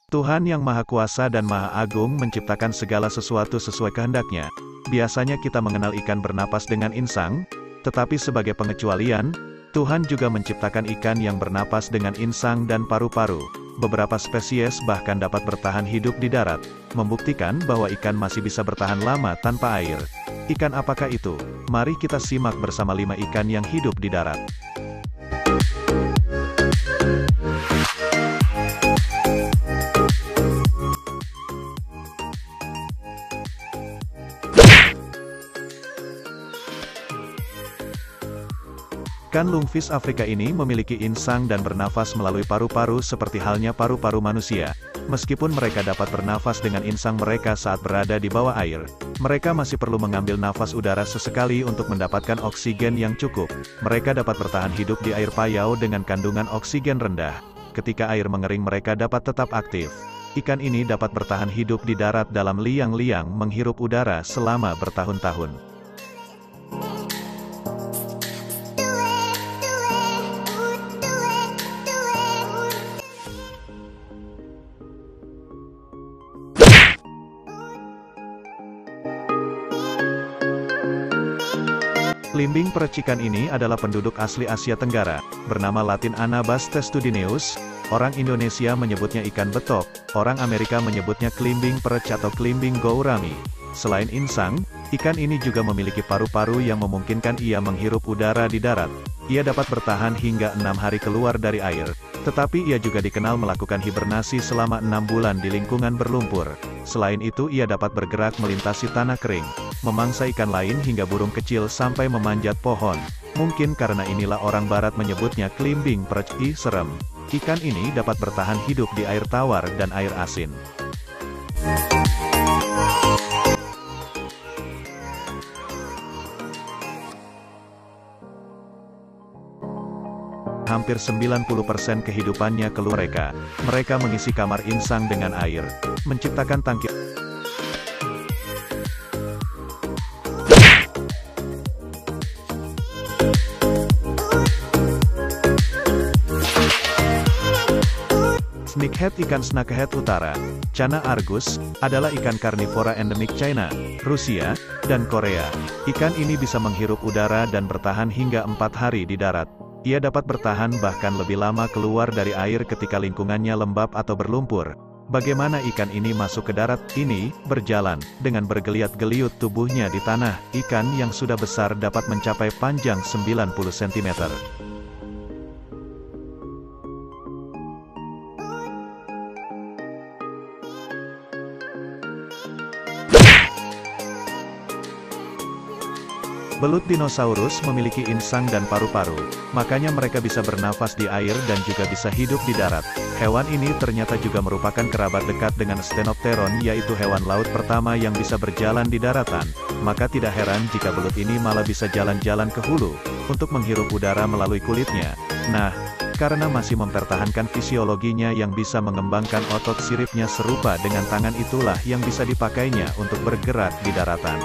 Tuhan yang Maha Kuasa dan Maha Agung menciptakan segala sesuatu sesuai kehendaknya. Biasanya kita mengenal ikan bernapas dengan insang, tetapi sebagai pengecualian, Tuhan juga menciptakan ikan yang bernapas dengan insang dan paru-paru. Beberapa spesies bahkan dapat bertahan hidup di darat, membuktikan bahwa ikan masih bisa bertahan lama tanpa air. Ikan apakah itu? Mari kita simak bersama 5 ikan yang hidup di darat. Ikan lungfish Afrika ini memiliki insang dan bernafas melalui paru-paru seperti halnya paru-paru manusia. Meskipun mereka dapat bernafas dengan insang mereka saat berada di bawah air, mereka masih perlu mengambil nafas udara sesekali untuk mendapatkan oksigen yang cukup. Mereka dapat bertahan hidup di air payau dengan kandungan oksigen rendah. Ketika air mengering mereka dapat tetap aktif. Ikan ini dapat bertahan hidup di darat dalam liang-liang menghirup udara selama bertahun-tahun. Klimbing percikan ini adalah penduduk asli Asia Tenggara, bernama Latin Anabas testudineus, orang Indonesia menyebutnya ikan betok, orang Amerika menyebutnya klimbing perec atau klimbing gourami. Selain insang, ikan ini juga memiliki paru-paru yang memungkinkan ia menghirup udara di darat. Ia dapat bertahan hingga 6 hari keluar dari air, tetapi ia juga dikenal melakukan hibernasi selama 6 bulan di lingkungan berlumpur. Selain itu ia dapat bergerak melintasi tanah kering, memangsa ikan lain hingga burung kecil sampai memanjat pohon. Mungkin karena inilah orang barat menyebutnya klimbing perec. Serem. Ikan ini dapat bertahan hidup di air tawar dan air asin. Hampir 90% kehidupannya keluar mereka. Mereka mengisi kamar insang dengan air, menciptakan tangki. Snakehead. Ikan snakehead utara, Channa argus, adalah ikan karnivora endemik China, Rusia, dan Korea. Ikan ini bisa menghirup udara dan bertahan hingga 4 hari di darat. Ia dapat bertahan bahkan lebih lama keluar dari air ketika lingkungannya lembab atau berlumpur. Bagaimana ikan ini masuk ke darat? Ini berjalan dengan bergeliat-geliut tubuhnya di tanah. Ikan yang sudah besar dapat mencapai panjang 90 cm. Belut dinosaurus memiliki insang dan paru-paru, makanya mereka bisa bernafas di air dan juga bisa hidup di darat. Hewan ini ternyata juga merupakan kerabat dekat dengan Stenopteron, yaitu hewan laut pertama yang bisa berjalan di daratan. Maka tidak heran jika belut ini malah bisa jalan-jalan ke hulu, untuk menghirup udara melalui kulitnya. Nah, karena masih mempertahankan fisiologinya yang bisa mengembangkan otot siripnya serupa dengan tangan, itulah yang bisa dipakainya untuk bergerak di daratan.